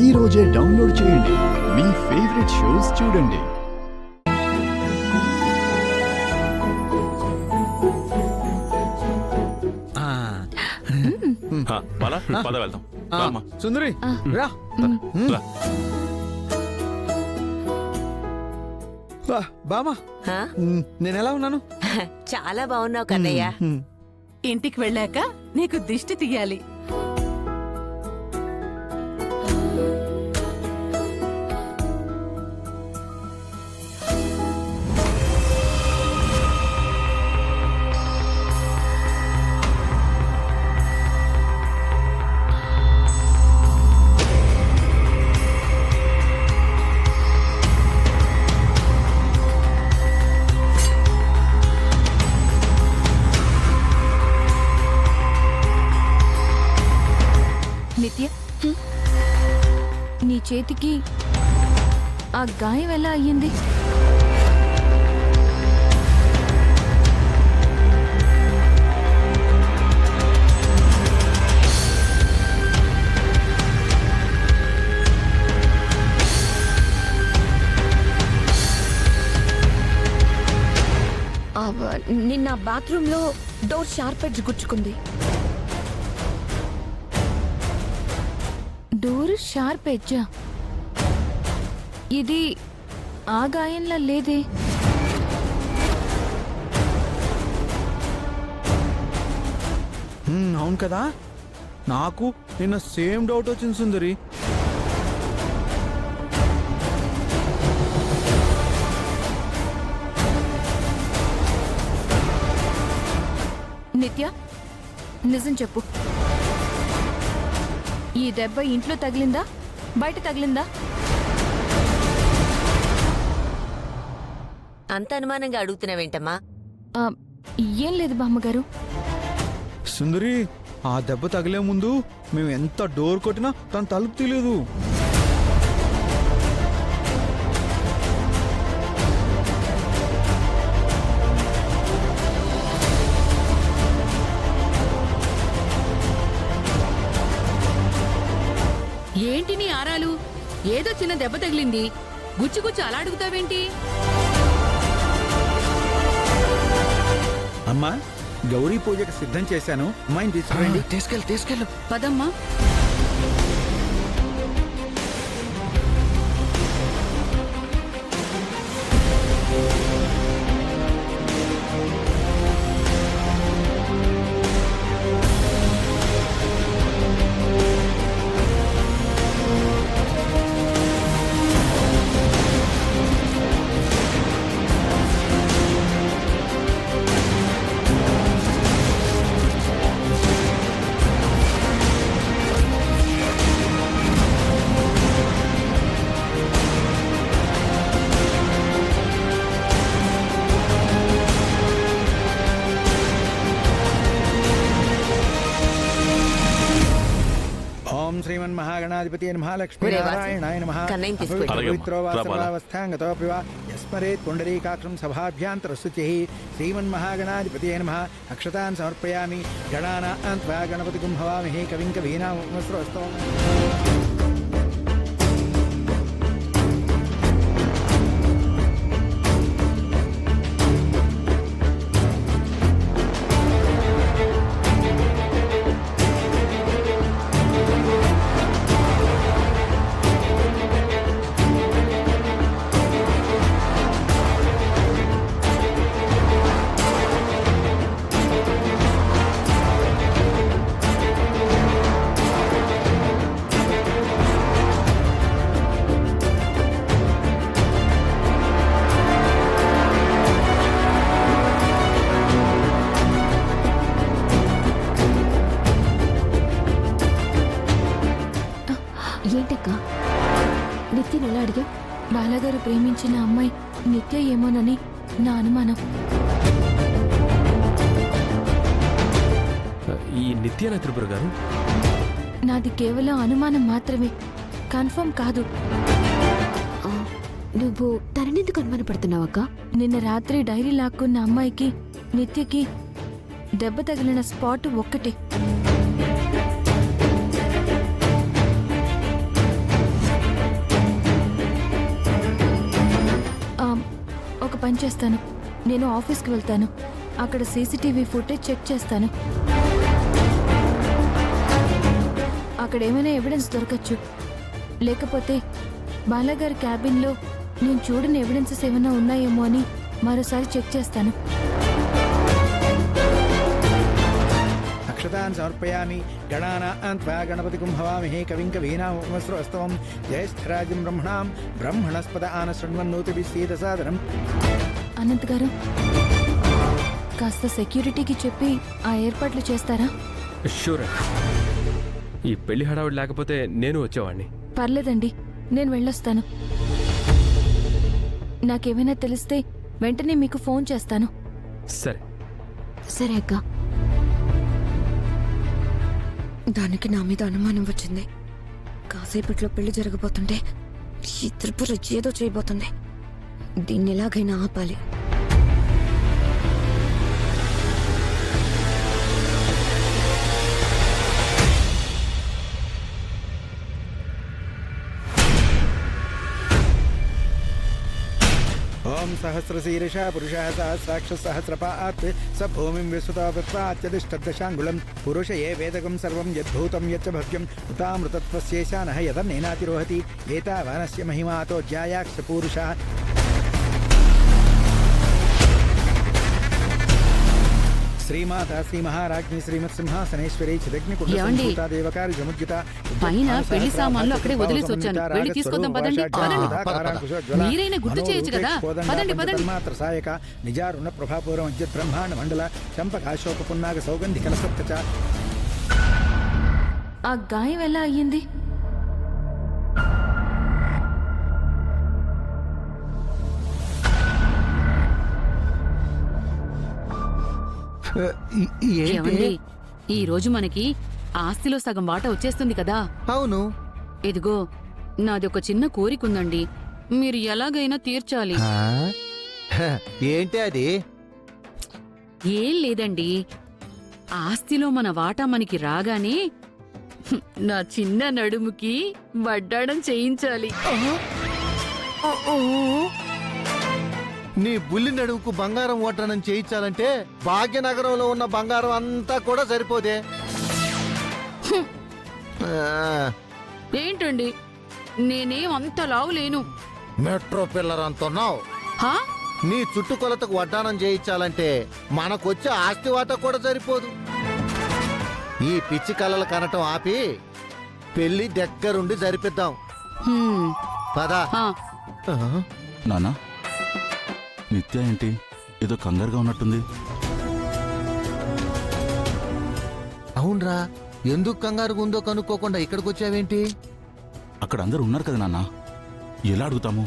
ఈ రోజే డౌన్లోడ్ చేయండి. మీ ఫేవరెట్ షోస్ చూడండి. పద వెళ్దాం. సుందరి రా. బామా నేను ఎలా ఉన్నాను? చాలా బాగున్నావు కన్నయ్య. ఇంటికి వెళ్ళాక నీకు దిష్టి తీయాలి. నిత్య, నీ చేతికి ఆ గాయం ఎలా అయ్యింది? నిన్న బాత్రూంలో డోర్ షార్ప్ ఎడ్జ్ గుచ్చుకుంది. డోర్ షార్ప్ ఎడ్జా? ఇది ఆ గాయంలా లేదే. అవును కదా, నాకు నిన్న సేమ్ డౌట్ వచ్చింది సుందరి. నిత్య, నిజం చెప్పు, ఈ దెబ్బ ఇంట్లో తగిలిందా, బయట తగిలిందా? అంత అనుమానంగా అడుగుతున్నావేంటమ్మా? ఏం లేదు బామ్మగారు. సుందరి, ఆ దెబ్బ తగిలే ముందు మేము ఎంత డోర్ కొట్టినా తను తలుపు తీయలేదు. ఏంటి నీ ఆరాలు? ఏదో చిన్న దెబ్బ తగిలింది, గుచ్చి అలా అడుగుతావేంటి? అమ్మా, గౌరీ పూజకు సిద్ధం చేశాను, అమ్మాయిని తీసుకురండి. తీసుకెళ్ళు. పదమ్మా. ఓం శ్రీమన్మహాగణాధిపతి మహాలక్ష్మీనారాయణాయ నమః. పవిత్రోవాసవావస్థాంగతో పివా యస్మరేత్ పుండరీకాక్షం సభాభ్యాంతర శుచిః. శ్రీమన్మహాగణాధిపతి నమః. అక్షతాన్ సమర్పయామి. గణానాం త్వా గణపతిగుం హవామహే కవిం కవీనాముపమస్రవస్తవం. ఏంటక్క, నిత్యను ఎలా అడిగా? బాలగారు ప్రేమించిన అమ్మాయి నిత్య ఏమోనని నా అనుమానం. ఈ నిత్యనా త్రిపుర గారు? నాది కేవలం అనుమానం మాత్రమే, కన్ఫర్మ్ కాదు. నువ్వు తననెందుకు అనుమానపడుతున్నావక్క? నిన్న రాత్రి డైరీ లాక్కున్న అమ్మాయికి నిత్యకి దెబ్బ తగిలిన స్పాట్ ఒక్కటే. పని చేస్తాను. నేను ఆఫీస్కి వెళ్తాను. అక్కడ సీసీటీవీ ఫుటేజ్ చెక్ చేస్తాను. అక్కడ ఏమైనా ఎవిడెన్స్ దొరకచ్చు. లేకపోతే బాలాగారి క్యాబిన్లో నేను చూడని ఎవిడెన్సెస్ ఏమైనా ఉన్నాయేమో అని మరోసారి చెక్ చేస్తాను. అక్షతాన్ సమర్పయామి. గణానాం త్వా గణపతిగుం హవామహే కవిం కవీనాముపమస్రవస్తవం. జ్యేష్ఠరాజం బ్రహ్మణాం బ్రహ్మణస్పద ఆన శృణ్వన్నోతిభిः సీదసాదనం. అనంత్ గారు, కాస్త సెక్యూరిటీకి చెప్పి ఆ ఏర్పాట్లు చేస్తారా? షూర్. ఈ పెళ్లి హడావుడి లేకపోతే నేను వచ్చేవాడిని. పర్లేదండి, నేను వెళ్ళొస్తాను. నాకేమైనా తెలిస్తే వెంటనే మీకు ఫోన్ చేస్తాను. సరే. సరే అక్క. దానికి నా మీద అనుమానం వచ్చింది. కాసేపట్లో పెళ్లి జరగబోతుంటే ఈ త్రిపుర ఏదో చేయబోతుంది. దీన్ని ఎలాగైనా ఆపాలి. ఓం సహస్రశీర్ష పురుష సహస్రాక్ష సహస్రపాత్ స భూమిం విశ్రుతా వృత్వా అత్యధిష్టదశాంగుళం పురుష ఏ వేదకం సర్వం యద్భూతం యచ్చ భవ్యం ఉతామృతత్వస్యేషానః యదన్నేనాతిరోహతి ఏతావానస్య మహిమాతో జ్యాయాక్ష పూరుషः. శ్రీమాత శ్రీ మహారాజ్ఞి శ్రీమత్ సింహాసనేశ్వరి ఏమండి? చిదగ్నికుండదేవకారి సముద్యత పైన పెళ్లి సామాన్లు అక్కడే వదిలేసి వచ్చాను. వెళ్ళి తీసుకొద్దాం పదండి. మీరైనా గుర్తు చేయొచ్చు కదా. పదండి పదండి. మాత్ర సాయక నిజారుణ ప్రభాపూరం అద్య బ్రహ్మాండ మండల చంపకాశోక పున్నాగ సౌగంధి కలసప్త. ఆ గాయం ఎలా అయ్యింది? ఏమండి, ఈ రోజు మనకి ఆస్తిలో సగం వాటా వచ్చేస్తుంది కదా. అవును. ఇదిగో, నాది ఒక చిన్న కోరికుందండి. మీరు ఎలాగైనా తీర్చాలి. ఆ? హ, ఏంటి అది? ఏం లేదండి, ఆస్తిలో మన వాటా మనకి రాగానే నా చిన్న నడుముకి వడ్డాడం చేయించాలి. నీ బుల్లి నడువుకు బంగారం ఓటనం చేయించాలంటే భాగ్యనగరంలో ఉన్న బంగారం అంతా కూడా సరిపోదే. ఆ, ఏంటండి, నేనేం అంత లావులేను. మెట్రో పిల్లర్ అంటున్నావు. హా? నీ చుట్టుకొలతకు వడ్డానం చేయించాలంటే మనకొచ్చే ఆస్తి వాటా కూడా సరిపోదు. ఈ పిచ్చి కలలు కనటం ఆపి పెళ్లి దగ్గరుండి జరిపిద్దాం. హ్మ్. పదా. హా. నానా, నిత్య ఏంటి ఏదో కంగారుగా ఉన్నట్టుంది? అవునరా, ఎందుకు కంగారుగా ఉందో కనుక్కోకుండా ఇక్కడికి వచ్చావేంటి? అక్కడ అందరు ఉన్నారు కదా నాన్న, ఎలా అడుగుతాము?